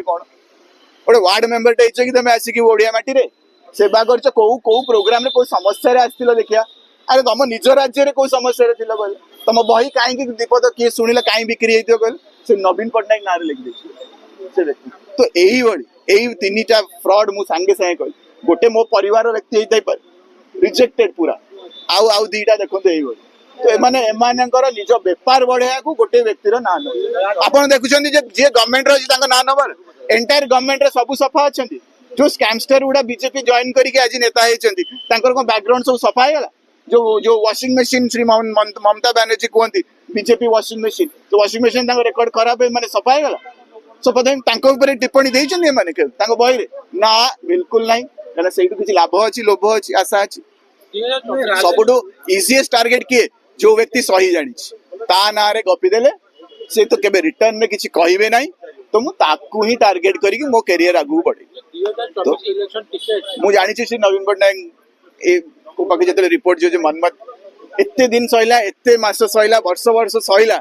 कौन गोटे ward member टे कि तुम आसिक ओडिया माटी रे सेवा कर कौ प्रोग्राम रे कोई समस्या रे आसथिल देखिया अरे तुम निज राज्य रे कोई समस्या रे थिल कहले तुम बही कहीं दीपद किए शुणिले कहीं बिक्री होइथियो कहले से नवीन पट्टनायक नारे लिखि देछि से व्यक्ति तो एही बड़ी एही तीनटा फ्रॉड मु संगे संगे कहि गोटे मो परिवार व्यक्ति होइतै पर रिजेक्टेड पूरा आउ आउ दीटा देखो एही बड़ी तो एमाने एमानकर निज बेपार बढ़िया को गोटे व्यक्तिर ना न आपण देखुछन्ती जे जे गवर्नमेंट रो तांको ना नबर एंटायर गवर्नमेंट रे सब सफा अछन्ती जो स्कैमस्टर गुडा बीजेपी जॉइन करिके आज नेता हेचन्ती तांकर को बैकग्राउंड सब सफा हेगला जो जो वॉशिंग मशीन श्री ममता बनर्जी कहती बीजेपी वॉशिंग मशीन तो वॉशिंग मशीन तांको रिकॉर्ड खराब है माने सफा हेगला सफा देन तांको ऊपर टिप्पणी देइछन्ती माने के तांको बही रे ना बिल्कुल नहीं कला सेइटु किछि लाभ अछि लोभ अछि आशा अछि सबुठो इजीएस्ट टारगेट किए जो व्यक्ति सही जानी ता ना रे गपी देले से तो केबे रिटर्न में किछि कहिबे नाही तो मु ताकू ही टारगेट करी मो कैरियर आगू बढ़े तो मु जानी छी नवीन पट्टनायक ए को पाके जते रिपोर्ट जो मनमत एते दिन सहिला एते मास सहिला वर्ष वर्ष सहिला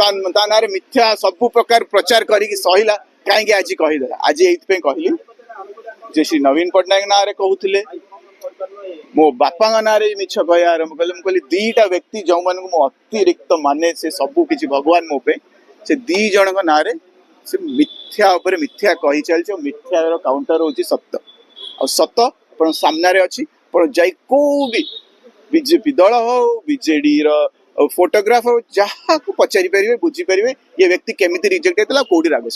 ता ना रे मिथ्या सब प्रकार प्रचार करी सहिला काहे कि आज कहि देला आज एइत पे कहली जे श्री नवीन पट्टनायक ना रे कहउथिले मो बापा ना रे मिछ कहया आरंभ कले मु कहली दीटा व्यक्ति जो मन को अतिरिक्त माने से सब किछि भगवान मो पे से दी जण को ना रे से मिथ्या ऊपर मिथ्या कही चलछ मिथ्या रो काउंटर होची सत्य और सत्य पण सामने रे अछि पण जाई को भी बीजेपी दल हो बीजेडी रो फोटोग्राफ हो जहा को पचारि परिबे बुझी परिबे ये व्यक्ति केमिति रिजेक्ट हेतला कोडी राग